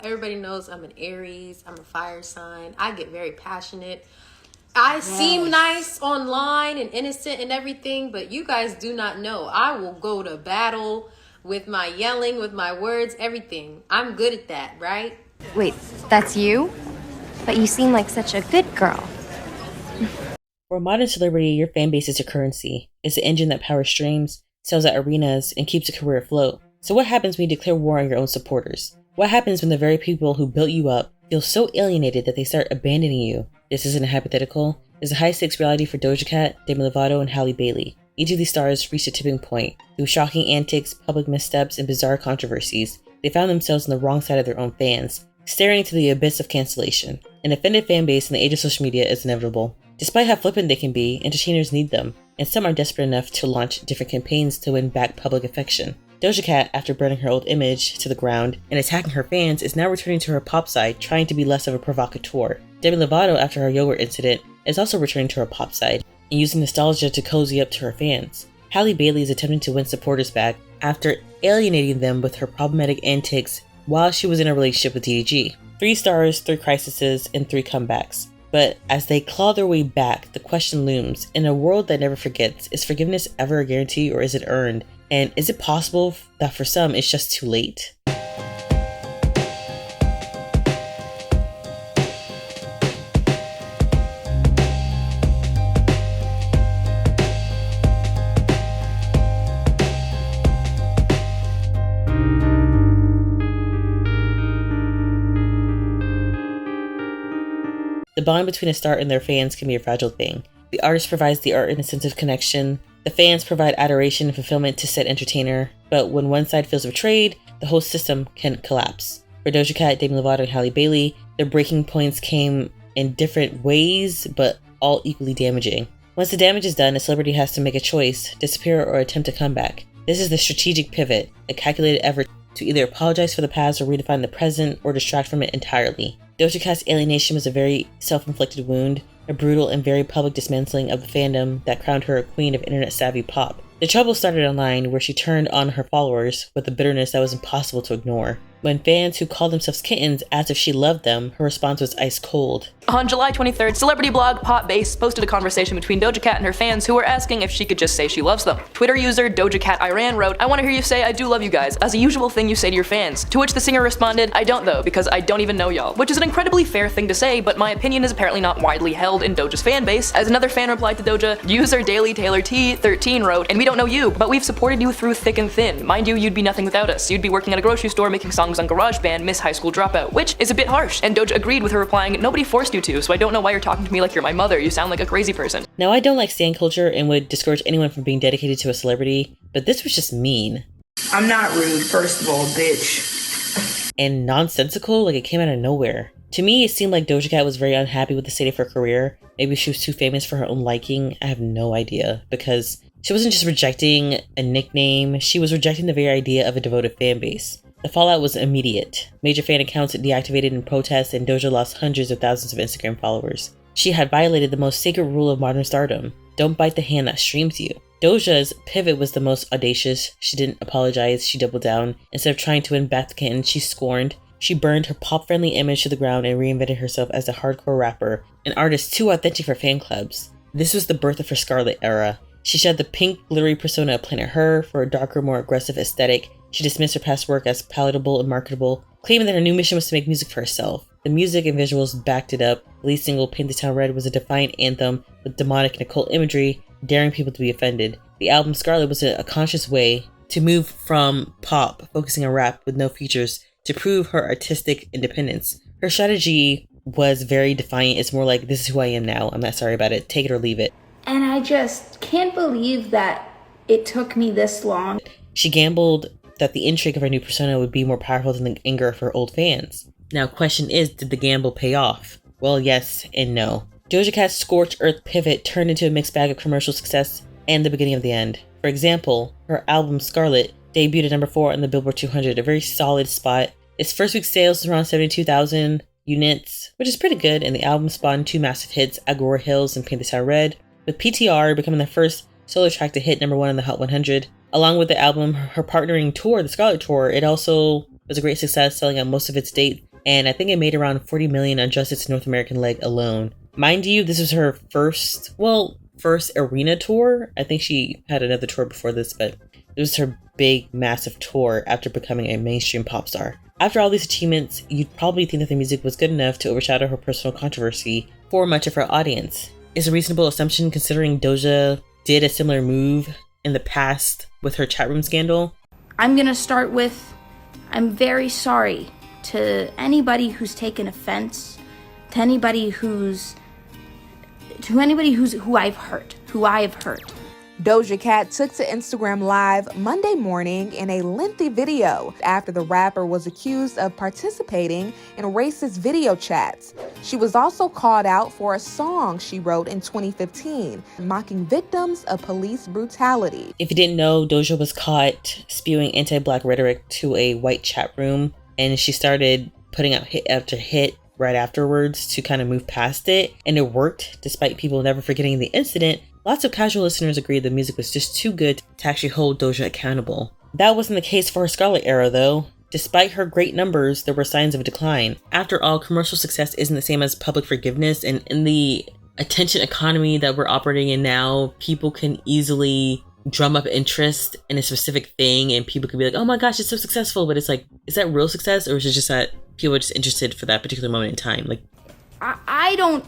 Everybody knows I'm an Aries. I'm a fire sign. I get very passionate. I seem nice online and innocent and everything, but you guys do not know. I will go to battle with my yelling, with my words, everything. I'm good at that, right? Wait, that's you? But you seem like such a good girl. For a modern celebrity, your fan base is your currency. It's the engine that powers streams, sells out arenas, and keeps a career afloat. So what happens when you declare war on your own supporters? What happens when the very people who built you up feel so alienated that they start abandoning you? This isn't a hypothetical. It's a high-stakes reality for Doja Cat, Demi Lovato, and Halle Bailey. Each of these stars reached a tipping point. Through shocking antics, public missteps, and bizarre controversies, they found themselves on the wrong side of their own fans, staring into the abyss of cancellation. An offended fan base in the age of social media is inevitable. Despite how flippant they can be, entertainers need them, and some are desperate enough to launch different campaigns to win back public affection. Doja Cat, after burning her old image to the ground and attacking her fans, is now returning to her pop side, trying to be less of a provocateur. Demi Lovato, after her yogurt incident, is also returning to her pop side and using nostalgia to cozy up to her fans. Halle Bailey is attempting to win supporters back after alienating them with her problematic antics while she was in a relationship with DDG. 3 stars, 3 crises, and 3 comebacks. But as they claw their way back, the question looms, in a world that never forgets, is forgiveness ever a guarantee or is it earned? And is it possible that for some it's just too late? The bond between a star and their fans can be a fragile thing. The artist provides the art and a sense of connection. The fans provide adoration and fulfillment to said entertainer. But when one side feels betrayed, the whole system can collapse. For Doja Cat, Demi Lovato, and Halle Bailey, their breaking points came in different ways, but all equally damaging. Once the damage is done, a celebrity has to make a choice, disappear or attempt a comeback. This is the strategic pivot, a calculated effort to either apologize for the past or redefine the present or distract from it entirely. Doja Cat's alienation was a very self-inflicted wound, a brutal and very public dismantling of the fandom that crowned her a queen of internet-savvy pop. The trouble started online, where she turned on her followers with a bitterness that was impossible to ignore. When fans who called themselves kittens asked if she loved them, her response was ice cold. On July 23rd, celebrity blog Pop Base posted a conversation between Doja Cat and her fans who were asking if she could just say she loves them. Twitter user Doja Cat Iran wrote, "I want to hear you say I do love you guys, as a usual thing you say to your fans." To which the singer responded, "I don't though, because I don't even know y'all." Which is an incredibly fair thing to say, but my opinion is apparently not widely held in Doja's fan base, as another fan replied to Doja, user Daily Taylor T13 wrote, "And we don't know you, but we've supported you through thick and thin. Mind you, you'd be nothing without us. You'd be working at a grocery store making songs on GarageBand, miss high school dropout," which is a bit harsh. And Doja agreed with her replying, "Nobody forced you to, so I don't know why you're talking to me like you're my mother. You sound like a crazy person." Now, I don't like stan culture and would discourage anyone from being dedicated to a celebrity, but this was just mean. I'm not rude, first of all, bitch. And nonsensical, like it came out of nowhere. To me, it seemed like Doja Cat was very unhappy with the state of her career. Maybe she was too famous for her own liking. I have no idea, because she wasn't just rejecting a nickname, she was rejecting the very idea of a devoted fan base. The fallout was immediate. Major fan accounts deactivated in protest, and Doja lost hundreds of thousands of Instagram followers. She had violated the most sacred rule of modern stardom: don't bite the hand that streams you. Doja's pivot was the most audacious. She didn't apologize, she doubled down. Instead of trying to win back the kitten she scorned, she burned her pop-friendly image to the ground and reinvented herself as a hardcore rapper, an artist too authentic for fan clubs. This was the birth of her Scarlet era. She shed the pink, glittery persona of Planet Her for a darker, more aggressive aesthetic. She dismissed her past work as palatable and marketable, claiming that her new mission was to make music for herself. The music and visuals backed it up. The lead single, Paint the Town Red, was a defiant anthem with demonic and occult imagery, daring people to be offended. The album Scarlet was a conscious way to move from pop, focusing on rap with no features, to prove her artistic independence. Her strategy was very defiant. It's more like, this is who I am now. I'm not sorry about it. Take it or leave it. And I just can't believe that it took me this long. She gambled that the intrigue of her new persona would be more powerful than the anger of her old fans. Now, question is, did the gamble pay off? Well, yes and no. Doja Cat's scorched earth pivot turned into a mixed bag of commercial success and the beginning of the end. For example, her album Scarlet debuted at number 4 on the Billboard 200, a very solid spot. Its first week sales was around 72,000 units, which is pretty good, and the album spawned 2 massive hits, Agora Hills and Paint the Town Red, with PTR becoming the first solo track to hit number 1 on the Hot 100. Along with the album, her partnering tour, the Scarlet Tour, it also was a great success, selling out most of its dates and I think it made around 40 million on just its North American leg alone. Mind you, this was her first arena tour. I think she had another tour before this, but it was her big, massive tour after becoming a mainstream pop star. After all these achievements, you'd probably think that the music was good enough to overshadow her personal controversy for much of her audience. It's a reasonable assumption considering Doja did a similar move in the past with her chat room scandal. I'm gonna start with, I'm very sorry to anybody who's taken offense, to anybody who I've hurt. Doja Cat took to Instagram Live Monday morning in a lengthy video after the rapper was accused of participating in racist video chats. She was also called out for a song she wrote in 2015, mocking victims of police brutality. If you didn't know, Doja was caught spewing anti-black rhetoric to a white chat room, and she started putting out hit after hit right afterwards to kind of move past it, and it worked despite people never forgetting the incident. Lots of casual listeners agreed the music was just too good to actually hold Doja accountable. That wasn't the case for her Scarlet era though. Despite her great numbers, there were signs of a decline. After all, commercial success isn't the same as public forgiveness, and in the attention economy that we're operating in now, people can easily drum up interest in a specific thing and people can be like, oh my gosh, it's so successful, but it's like, is that real success, or is it just that people are just interested for that particular moment in time? Like, I don't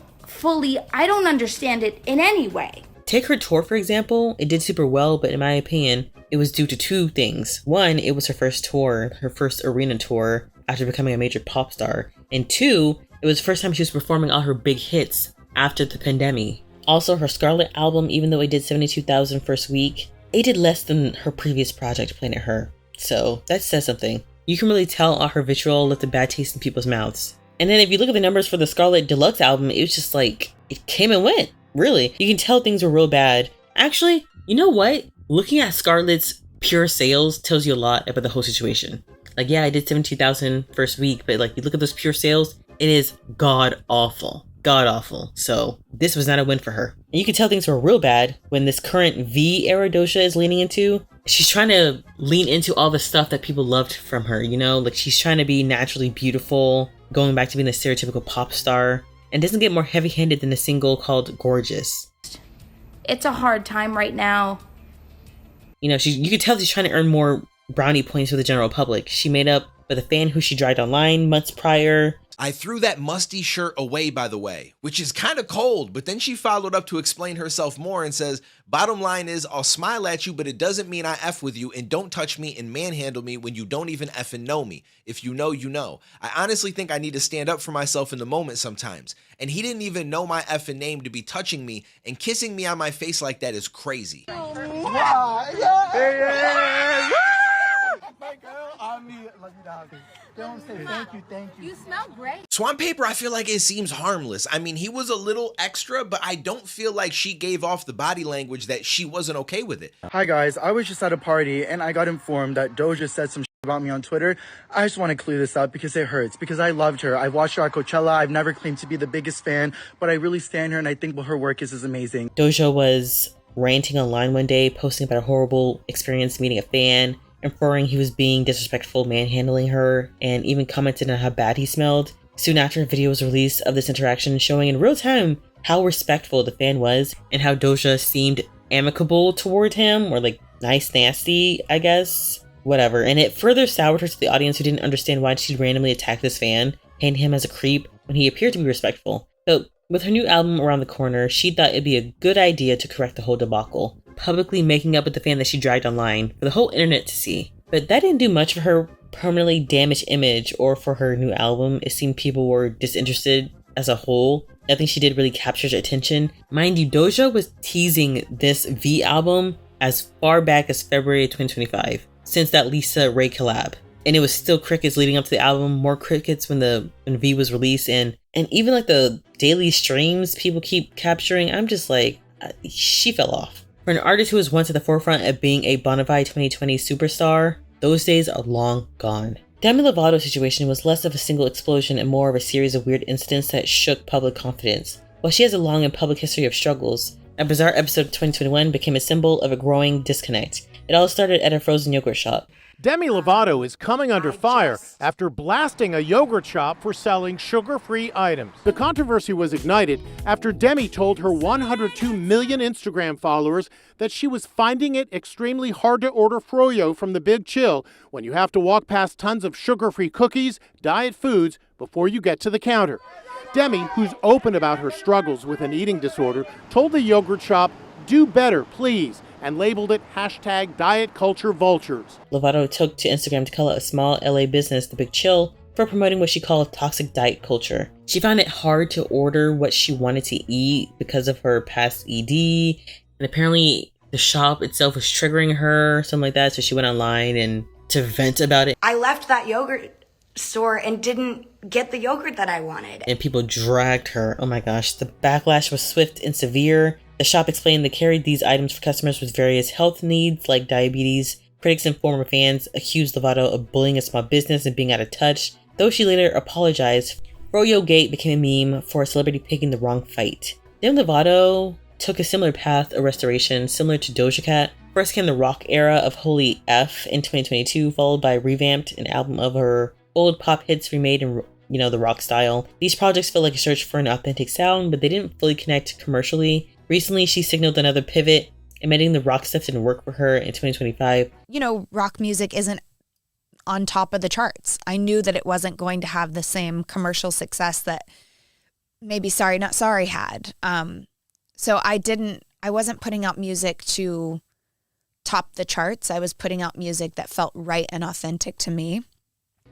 understand it in any way. Take her tour, for example. It did super well, but in my opinion, it was due to two things. One, it was her first tour, her first arena tour after becoming a major pop star. And two, it was the first time she was performing all her big hits after the pandemic. Also, her Scarlet album, even though it did 72,000 first week, it did less than her previous project, Planet Her. So that says something. You can really tell all her vitriol left a bad taste in people's mouths. And then if you look at the numbers for the Scarlet Deluxe album, it was just like, it came and went. Really, you can tell things were real bad. Actually, you know what? Looking at Scarlet's pure sales tells you a lot about the whole situation. Like, yeah, I did 72,000 first week, but like, you look at those pure sales, it is god awful. So this was not a win for her. And you can tell things were real bad when this current V era Doja is leaning into. She's trying to lean into all the stuff that people loved from her, you know? Like, she's trying to be naturally beautiful, going back to being the stereotypical pop star, and doesn't get more heavy-handed than a single called Gorgeous. It's a hard time right now. You know, you could tell she's trying to earn more brownie points with the general public. She made up with a fan who she dragged online months prior. I threw that musty shirt away, by the way, which is kind of cold, but then she followed up to explain herself more and says, bottom line is, I'll smile at you, but it doesn't mean I F with you, and don't touch me and manhandle me when you don't even effing know me. If you know, you know. I honestly think I need to stand up for myself in the moment sometimes. And he didn't even know my effing name to be touching me, and kissing me on my face like that is crazy. You smell great. So on paper, I feel like it seems harmless. I mean, he was a little extra, but I don't feel like she gave off the body language that she wasn't okay with it. Hi guys, I was just at a party and I got informed that Doja said some shit about me on Twitter. I just want to clear this up because it hurts, because I loved her. I've watched her at Coachella. I've never claimed to be the biggest fan, but I really stand her and I think her work is amazing. Doja was ranting online one day, posting about a horrible experience meeting a fan, inferring he was being disrespectful, manhandling her, and even commented on how bad he smelled. Soon after, a video was released of this interaction showing in real time how respectful the fan was and how Doja seemed amicable toward him, or like nice nasty, I guess. Whatever. And it further soured her to the audience who didn't understand why she'd randomly attack this fan, painting him as a creep when he appeared to be respectful. But with her new album around the corner, she thought it'd be a good idea to correct the whole debacle, publicly making up with the fan that she dragged online for the whole internet to see. But that didn't do much for her permanently damaged image or for her new album. It seemed people were disinterested as a whole. Nothing she did really captured attention. Mind you, Doja was teasing this V album as far back as February 2025, since that Lisa Ray collab. And it was still crickets leading up to the album, more crickets when V was released, and even like the daily streams people keep capturing. I'm just like, she fell off. For an artist who was once at the forefront of being a bona fide 2020 superstar, those days are long gone. Demi Lovato's situation was less of a single explosion and more of a series of weird incidents that shook public confidence. While she has a long and public history of struggles, a bizarre episode of 2021 became a symbol of a growing disconnect. It all started at a frozen yogurt shop. Demi Lovato is coming under fire after blasting a yogurt shop for selling sugar-free items. The controversy was ignited after Demi told her 102 million Instagram followers that she was finding it extremely hard to order froyo from the Big Chill when you have to walk past tons of sugar-free cookies, diet foods, before you get to the counter. Demi, who's open about her struggles with an eating disorder, told the yogurt shop, "Do better, please," and labeled it #DietCultureVultures. Lovato took to Instagram to call out a small LA business, The Big Chill, for promoting what she called toxic diet culture. She found it hard to order what she wanted to eat because of her past ED, and apparently the shop itself was triggering her, something like that, so she went online and to vent about it. I left that yogurt store and didn't get the yogurt that I wanted. And people dragged her. Oh my gosh, the backlash was swift and severe. The shop explained they carried these items for customers with various health needs like diabetes. Critics and former fans accused Lovato of bullying a small business and being out of touch, though she later apologized. Froyo Gate became a meme for a celebrity picking the wrong fight. Demi Lovato took a similar path of restoration, similar to Doja Cat. First came the rock era of Holy F in 2022, followed by Revamped, an album of her old pop hits remade in, the rock style. These projects felt like a search for an authentic sound, but they didn't fully connect commercially. Recently, she signaled another pivot, admitting the rock stuff didn't work for her in 2025. Rock music isn't on top of the charts. I knew that it wasn't going to have the same commercial success that maybe Sorry Not Sorry had. So I wasn't putting out music to top the charts. I was putting out music that felt right and authentic to me.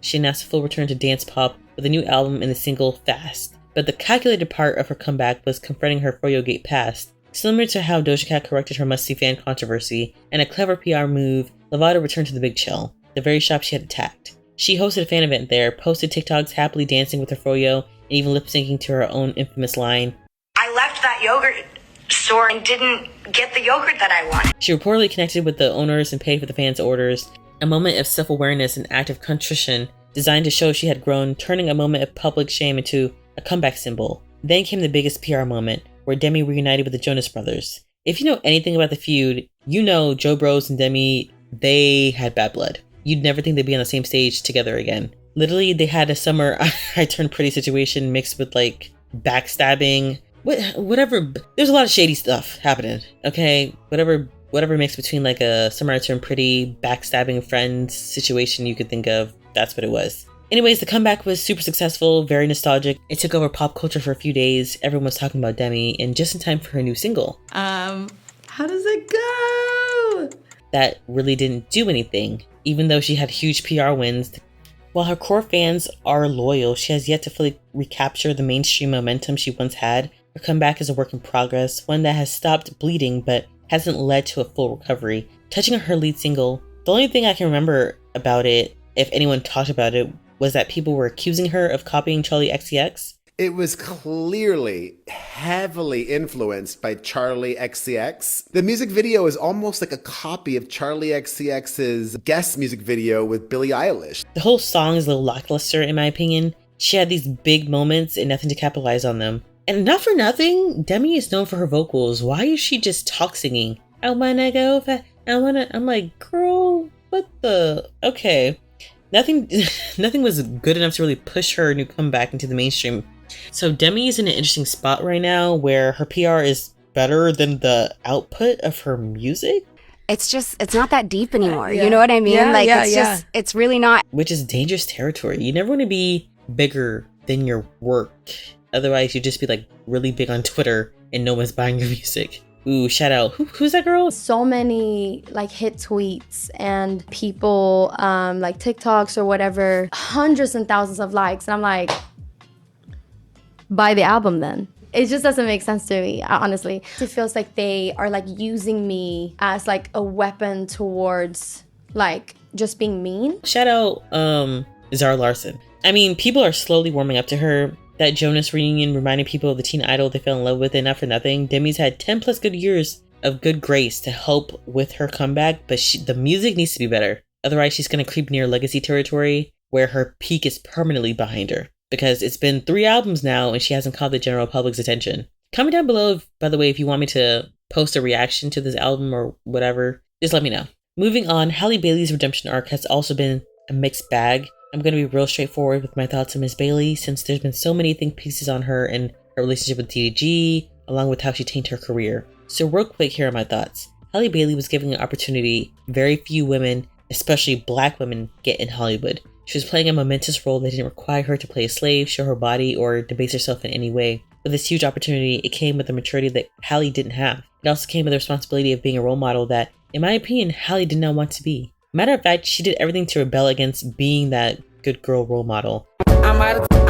She announced a full return to dance pop with a new album and the single Fast. But the calculated part of her comeback was confronting her Froyo Gate past. Similar to how Doja Cat corrected her must-see fan controversy, and a clever PR move, Lovato returned to the Big Chill, the very shop she had attacked. She hosted a fan event there, posted TikToks happily dancing with her froyo, and even lip-syncing to her own infamous line, I left that yogurt store and didn't get the yogurt that I wanted. She reportedly connected with the owners and paid for the fans' orders, a moment of self-awareness and active contrition designed to show she had grown, turning a moment of public shame into a comeback symbol. Then came the biggest PR moment, where Demi reunited with the Jonas Brothers. If you know anything about the feud, you know Joe Bros and Demi, they had bad blood. You'd never think they'd be on the same stage together again. Literally, they had a summer I Turned Pretty situation mixed with backstabbing, whatever. There's a lot of shady stuff happening, okay? Whatever mix between a Summer I Turned Pretty, backstabbing friends situation you could think of, that's what it was. Anyways, the comeback was super successful, very nostalgic. It took over pop culture for a few days. Everyone was talking about Demi, and just in time for her new single. How does it go? That really didn't do anything, even though she had huge PR wins. While her core fans are loyal, she has yet to fully recapture the mainstream momentum she once had. Her comeback is a work in progress, one that has stopped bleeding but hasn't led to a full recovery. Touching on her lead single, the only thing I can remember about it, if anyone talked about it, was that people were accusing her of copying Charli XCX. It was clearly heavily influenced by Charli XCX. The music video is almost like a copy of Charli XCX's guest music video with Billie Eilish. The whole song is a little lackluster in my opinion. She had these big moments and nothing to capitalize on them. And not for nothing, Demi is known for her vocals. Why is she just talk singing? I wanna go fast, I'm like, girl, what the? Okay. Nothing was good enough to really push her new comeback into the mainstream. So Demi is in an interesting spot right now where her PR is better than the output of her music. It's not that deep anymore. You know what I mean? It's really not. Which is dangerous territory. You never want to be bigger than your work. Otherwise, you'd just be really big on Twitter and no one's buying your music. Ooh, shout out. Who's that girl? So many hit tweets and people TikToks or whatever, hundreds and thousands of likes. And I'm like, buy the album then. It just doesn't make sense to me, honestly. It feels like they are using me as a weapon towards just being mean. Shout out Zara Larsson. I mean, people are slowly warming up to her. That Jonas reunion reminded people of the teen idol they fell in love with, and not for nothing, Demi's had 10 plus good years of good grace to help with her comeback, but the music needs to be better. Otherwise, she's going to creep near legacy territory where her peak is permanently behind her. Because it's been 3 albums now and she hasn't caught the general public's attention. Comment down below, by the way, if you want me to post a reaction to this album or whatever. Just let me know. Moving on, Halle Bailey's redemption arc has also been a mixed bag. I'm going to be real straightforward with my thoughts on Miss Bailey, since there's been so many think pieces on her and her relationship with DDG, along with how she tainted her career. So real quick, here are my thoughts. Halle Bailey was given an opportunity very few women, especially black women, get in Hollywood. She was playing a momentous role that didn't require her to play a slave, show her body, or debase herself in any way. With this huge opportunity, it came with a maturity that Halle didn't have. It also came with the responsibility of being a role model that, in my opinion, Halle did not want to be. Matter of fact, she did everything to rebel against being that good girl role model. I'm out of town,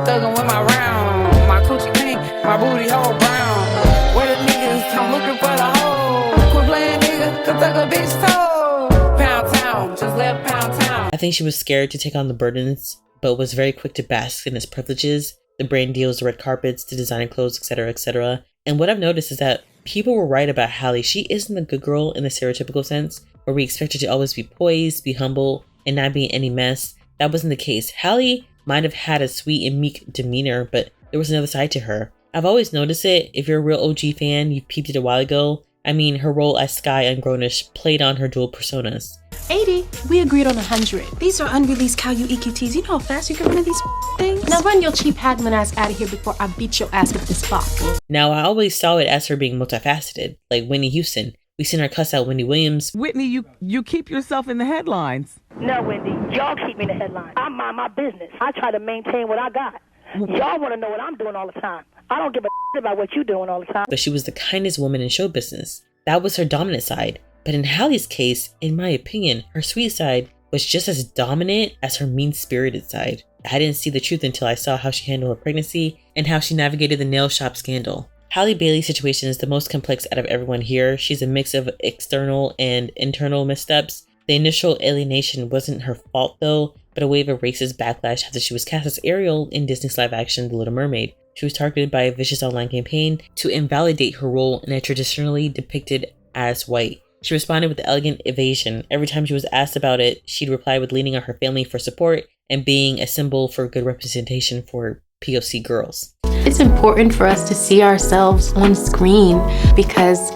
thugging with my round. My coochie pink, my booty hole brown. Where the niggas, I'm looking for the hoe. Quit playing nigga, cause like a bitch toe. Pound town, just left pound town. I think she was scared to take on the burdens, but was very quick to bask in its privileges, the brand deals, the red carpets, the designer clothes, etc., etc. And what I've noticed is that people were right about Halle. She isn't a good girl in the stereotypical sense, where we expect her to always be poised, be humble, and not be in any mess. That wasn't the case. Halle might have had a sweet and meek demeanor, but there was another side to her. I've always noticed it. If you're a real OG fan, you peeped it a while ago. I mean, her role as Sky on Grownish played on her dual personas. 80. We agreed on 100. These are unreleased Caillou EQTs. You know how fast you can run these things? Now run your cheap haggling ass out of here before I beat your ass with this box. Now, I always saw it as her being multifaceted, like Whitney Houston. We seen her cuss out Wendy Williams. Whitney, you keep yourself in the headlines. No, Wendy, y'all keep me in the headlines. I mind my business. I try to maintain what I got. Y'all want to know what I'm doing all the time. I don't give a about what you're doing all the time. But she was the kindest woman in show business. That was her dominant side. But in Halle's case, in my opinion, her sweet side was just as dominant as her mean-spirited side. I didn't see the truth until I saw how she handled her pregnancy and how she navigated the nail shop scandal. Halle Bailey's situation is the most complex out of everyone here. She's a mix of external and internal missteps. The initial alienation wasn't her fault though, but a wave of racist backlash after she was cast as Ariel in Disney's live action The Little Mermaid. She was targeted by a vicious online campaign to invalidate her role in a traditionally depicted as white. She responded with elegant evasion. Every time she was asked about it, she'd reply with leaning on her family for support and being a symbol for good representation for POC girls. It's important for us to see ourselves on screen because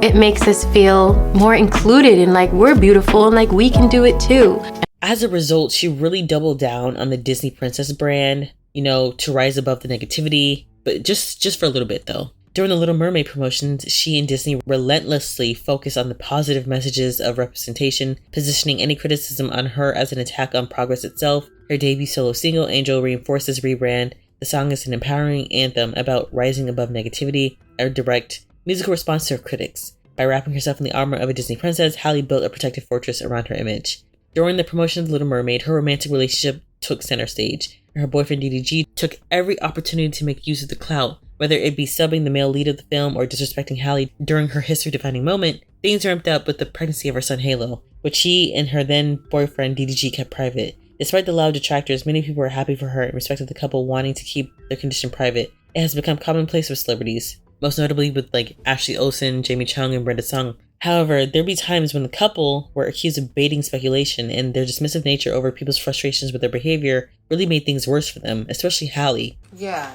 it makes us feel more included and like we're beautiful and like we can do it too. As a result, she really doubled down on the Disney princess brand, to rise above the negativity, but just for a little bit though. During the Little Mermaid promotions, she and Disney relentlessly focused on the positive messages of representation, positioning any criticism on her as an attack on progress itself. Her debut solo single, Angel, reinforces rebrand. The song is an empowering anthem about rising above negativity, a direct musical response to her critics. By wrapping herself in the armor of a Disney princess, Halle built a protective fortress around her image. During the promotion of The Little Mermaid, her romantic relationship took center stage, and her boyfriend DDG took every opportunity to make use of the clout. Whether it be subbing the male lead of the film or disrespecting Halle during her history-defining moment, things ramped up with the pregnancy of her son Halo, which she and her then-boyfriend DDG kept private. Despite the loud detractors, many people were happy for her and respected the couple wanting to keep their condition private. It has become commonplace with celebrities, most notably with Ashley Olsen, Jamie Chung, and Brenda Sung. However, there be times when the couple were accused of baiting speculation, and their dismissive nature over people's frustrations with their behavior really made things worse for them, especially Halle. Yeah.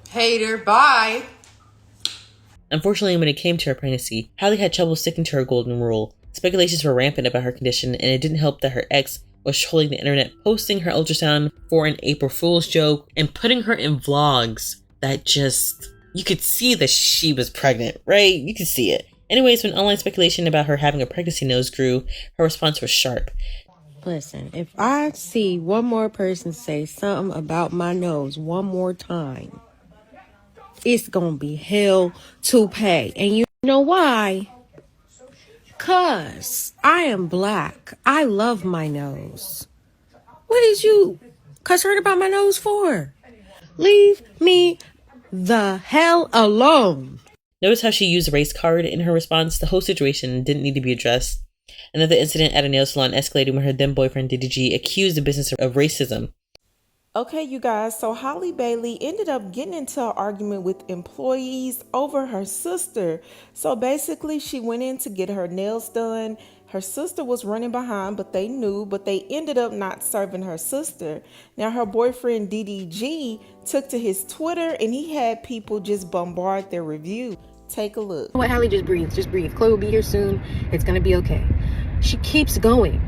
Hater, bye. Unfortunately, when it came to her pregnancy, Halle had trouble sticking to her golden rule. Speculations were rampant about her condition, and it didn't help that her ex was trolling the internet, posting her ultrasound for an April Fool's joke, and putting her in vlogs that you could see that she was pregnant, right? You could see it. Anyways, when online speculation about her having a pregnancy nose grew, her response was sharp. Listen, if I see one more person say something about my nose one more time, it's gonna be hell to pay. And you know why? 'Cause I am black. I love my nose. What is you concerned about my nose for? Leave me the hell alone. Notice how she used a race card in her response. The whole situation didn't need to be addressed. Another incident at a nail salon escalated when her then boyfriend DDG accused the business of racism. Okay, you guys, so Halle Bailey ended up getting into an argument with employees over her sister. So basically, she went in to get her nails done. Her sister was running behind, but they ended up not serving her sister. Now, her boyfriend DDG took to his Twitter and he had people just bombard their review, Take a look. What, Halle, just breathe. Just breathe. Chloe will be here soon. It's going to be okay. She keeps going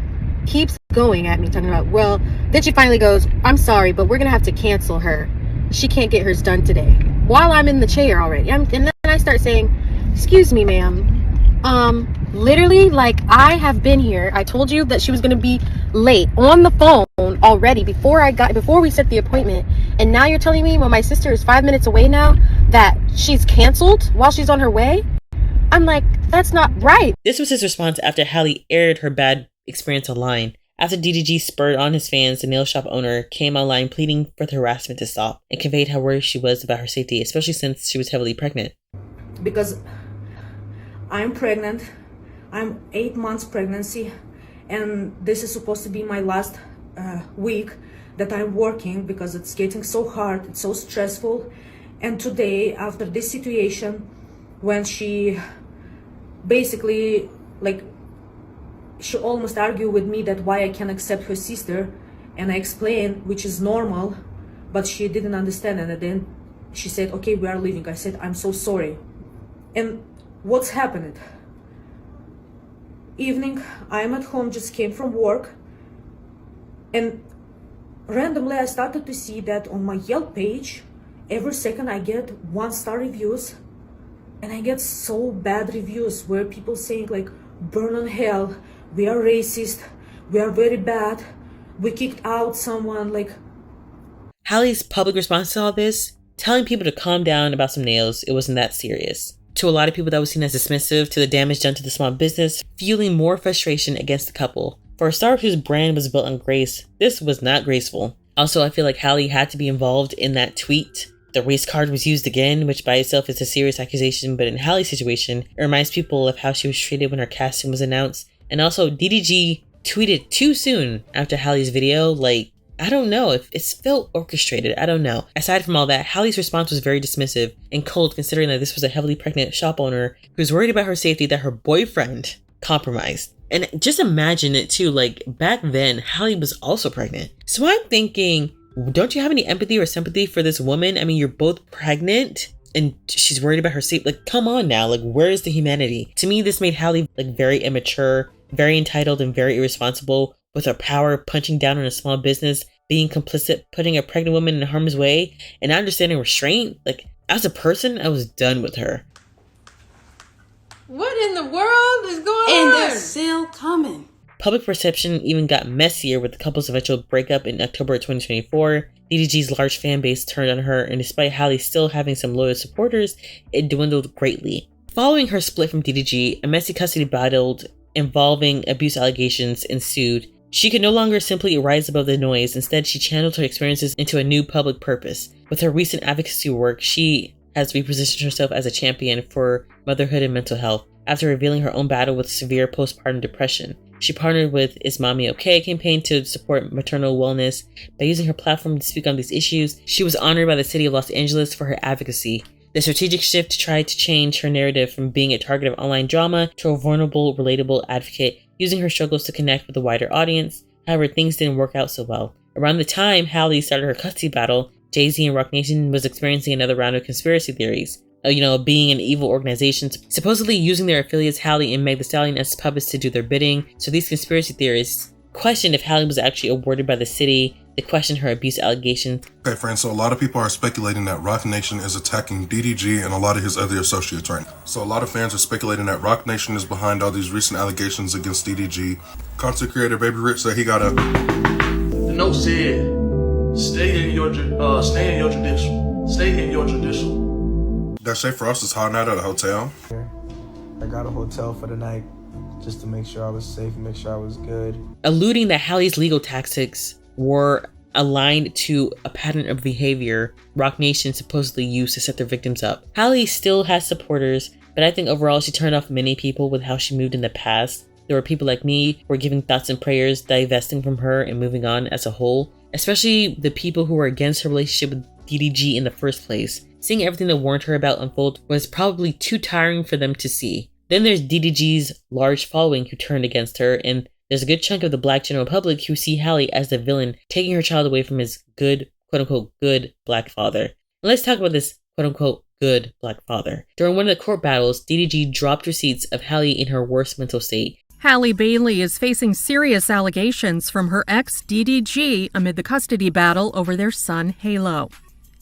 at me, talking about, well, then she finally goes, I'm sorry, but we're going to have to cancel her. She can't get hers done today. While I'm in the chair already. And then I start saying, excuse me, ma'am. Literally, like, I have been here. I told you that she was going to be late on the phone already before we set the appointment. And now you're telling me when my sister is 5 minutes away now that she's canceled while she's on her way? I'm like, that's not right. This was his response after Halle aired her bad experience online. After DDG spurred on his fans, the nail shop owner came online pleading for the harassment to stop and conveyed how worried she was about her safety, especially since she was heavily pregnant. Because I'm pregnant, I'm 8 months pregnancy, and this is supposed to be my last week that I'm working because it's getting so hard, it's so stressful. And today, after this situation, when she basically, like, she almost argued with me that why I can't accept her sister, and I explained, which is normal, but she didn't understand. And then she said, okay, we are leaving. I said, I'm so sorry. And what's happened? Evening, I'm at home, just came from work, and randomly I started to see that on my Yelp page, every second I get 1-star reviews, and I get so bad reviews where people saying like, burn on hell, we are racist, we are very bad, we kicked out someone, like. Halle's public response to all this, telling people to calm down about some nails, it wasn't that serious. To a lot of people, that was seen as dismissive to the damage done to the small business, fueling more frustration against the couple. For a star whose brand was built on grace, this was not graceful. Also, I feel like Halle had to be involved in that tweet. The race card was used again, which by itself is a serious accusation, but in Halle's situation, it reminds people of how she was treated when her casting was announced. And also, DDG tweeted too soon after Halle's video. Like, I don't know if it's felt orchestrated. I don't know. Aside from all that, Halle's response was very dismissive and cold, considering that this was a heavily pregnant shop owner who was worried about her safety that her boyfriend compromised. And just imagine it too, like back then, Halle was also pregnant. So I'm thinking, don't you have any empathy or sympathy for this woman? I mean, you're both pregnant and she's worried about her safety. Like, come on now, like where's the humanity? To me, this made Halle like very immature, very entitled, and very irresponsible with her power, punching down on a small business, being complicit, putting a pregnant woman in harm's way, and not understanding restraint. Like, as a person, I was done with her. What in the world is going on? And they're still coming. Public perception even got messier with the couple's eventual breakup in October 2024. DDG's large fan base turned on her, and despite Halle still having some loyal supporters, it dwindled greatly. Following her split from DDG, a messy custody battle involving abuse allegations ensued. She could no longer simply rise above the noise. Instead, she channeled her experiences into a new public purpose. With her recent advocacy work, she has repositioned herself as a champion for motherhood and mental health. After revealing her own battle with severe postpartum depression, she partnered with Is Mommy Okay campaign to support maternal wellness. By using her platform to speak on these issues, she was honored by the city of Los Angeles for her advocacy. The strategic shift tried to change her narrative from being a target of online drama to a vulnerable, relatable advocate, using her struggles to connect with a wider audience. However, things didn't work out so well. Around the time Halle started her custody battle, Jay-Z and Roc Nation was experiencing another round of conspiracy theories. Being an evil organization, supposedly using their affiliates Halle and Meg Thee Stallion as puppets to do their bidding. So these conspiracy theorists questioned if Halle was actually awarded by the city. They questioned her abuse allegations. Okay, friends, so a lot of people are speculating that Roc Nation is attacking DDG and a lot of his other associates right now. So a lot of fans are speculating that Roc Nation is behind all these recent allegations against DDG. Content creator Baby Rich said he got a... The note said, stay in your tradition. Stay in your tradition. That Shay Frost is hiding out at a hotel. I got a hotel for the night just to make sure I was safe and make sure I was good. Alluding that Halle's legal tactics were aligned to a pattern of behavior Roc Nation supposedly used to set their victims up. Halle still has supporters, but I think overall she turned off many people with how she moved in the past. There were people like me who were giving thoughts and prayers, divesting from her and moving on as a whole, especially the people who were against her relationship with DDG in the first place. Seeing everything that warned her about unfold was probably too tiring for them to see. Then there's DDG's large following who turned against her, and there's a good chunk of the black general public who see Halle as the villain, taking her child away from his good, quote-unquote, good black father. And let's talk about this quote-unquote good Black father. During one of the court battles, DDG dropped receipts of Halle in her worst mental state. Halle Bailey is facing serious allegations from her ex DDG amid the custody battle over their son Halo.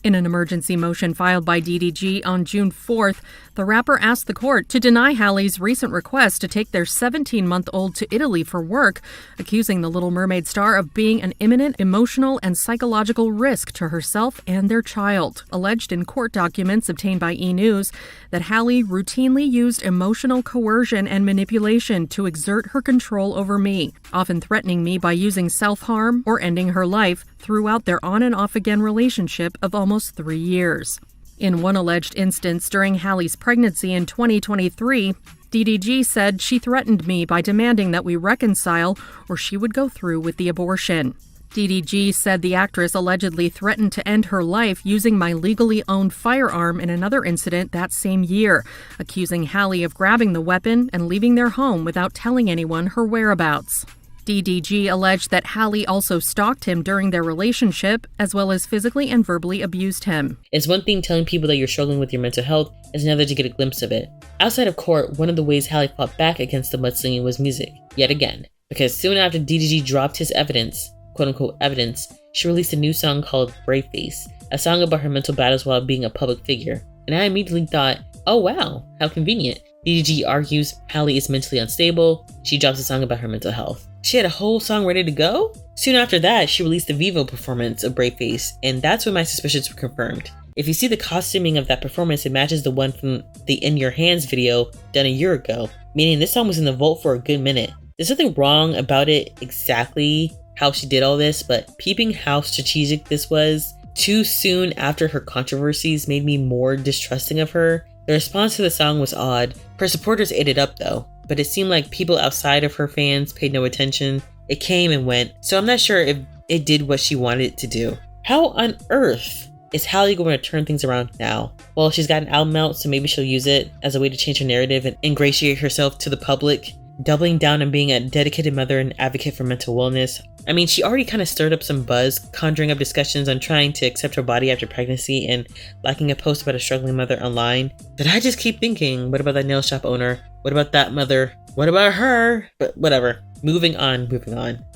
In an emergency motion filed by DDG on June 4th, the rapper asked the court to deny Halle's recent request to take their 17-month-old to Italy for work, accusing the Little Mermaid star of being an imminent emotional and psychological risk to herself and their child. Alleged in court documents obtained by E! News that Halle routinely used emotional coercion and manipulation to exert her control over me, often threatening me by using self-harm or ending her life throughout their on and off again relationship of almost 3 years. In one alleged instance during Halle's pregnancy in 2023, DDG said she threatened me by demanding that we reconcile or she would go through with the abortion. DDG said the actress allegedly threatened to end her life using my legally owned firearm in another incident that same year, accusing Halle of grabbing the weapon and leaving their home without telling anyone her whereabouts. DDG alleged that Halle also stalked him during their relationship, as well as physically and verbally abused him. It's one thing telling people that you're struggling with your mental health, it's another to get a glimpse of it. Outside of court, one of the ways Halle fought back against the mudslinging was music, yet again. Because soon after DDG dropped his evidence, quote-unquote evidence, she released a new song called Brave Face, a song about her mental battles while being a public figure. And I immediately thought, oh wow, how convenient. DDG argues Halle is mentally unstable, she drops a song about her mental health. She had a whole song ready to go? Soon after that, she released the Vivo performance of Brave Face, and that's when my suspicions were confirmed. If you see the costuming of that performance, it matches the one from the In Your Hands video done a year ago, meaning this song was in the vault for a good minute. There's nothing wrong about it exactly how she did all this, but peeping how strategic this was too soon after her controversies made me more distrusting of her. The response to the song was odd. Her supporters ate it up though, but it seemed like people outside of her fans paid no attention. It came and went, so I'm not sure if it did what she wanted it to do. How on earth is Halle going to turn things around now? Well, she's got an album out, so maybe she'll use it as a way to change her narrative and ingratiate herself to the public, doubling down on being a dedicated mother and advocate for mental wellness. I mean, she already kind of stirred up some buzz, conjuring up discussions on trying to accept her body after pregnancy and liking a post about a struggling mother online. But I just keep thinking, what about that nail shop owner? What about that mother? What about her? But whatever. Moving on.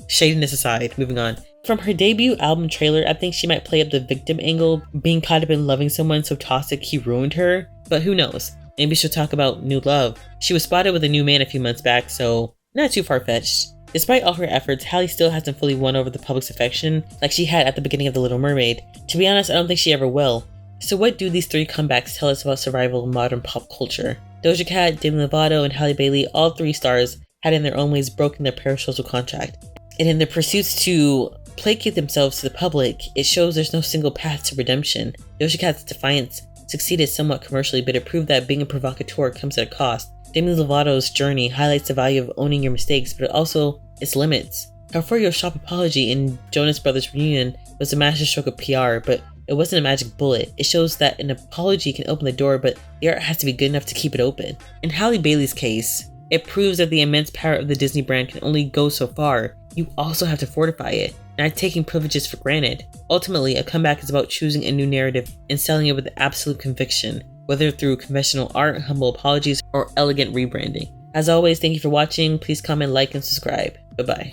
Shadiness aside, moving on. From her debut album trailer, I think she might play up the victim angle, being caught up in loving someone so toxic he ruined her. But who knows? Maybe she'll talk about new love. She was spotted with a new man a few months back, so not too far-fetched. Despite all her efforts, Halle still hasn't fully won over the public's affection like she had at the beginning of The Little Mermaid. To be honest, I don't think she ever will. So what do these 3 comebacks tell us about survival in modern pop culture? Doja Cat, Demi Lovato, and Halle Bailey, all 3 stars, had in their own ways broken their parasocial contract. And in their pursuits to placate themselves to the public, it shows there's no single path to redemption. Doja Cat's Defiance succeeded somewhat commercially, but it proved that being a provocateur comes at a cost. Demi Lovato's journey highlights the value of owning your mistakes, but also its limits. Her for-your shop apology in Jonas Brothers Reunion was a masterstroke of PR, but it wasn't a magic bullet. It shows that an apology can open the door, but the art has to be good enough to keep it open. In Halle Bailey's case, it proves that the immense power of the Disney brand can only go so far. You also have to fortify it, not taking privileges for granted. Ultimately, a comeback is about choosing a new narrative and selling it with absolute conviction, whether through conventional art, humble apologies, or elegant rebranding. As always, thank you for watching. Please comment, like, and subscribe. Bye-bye.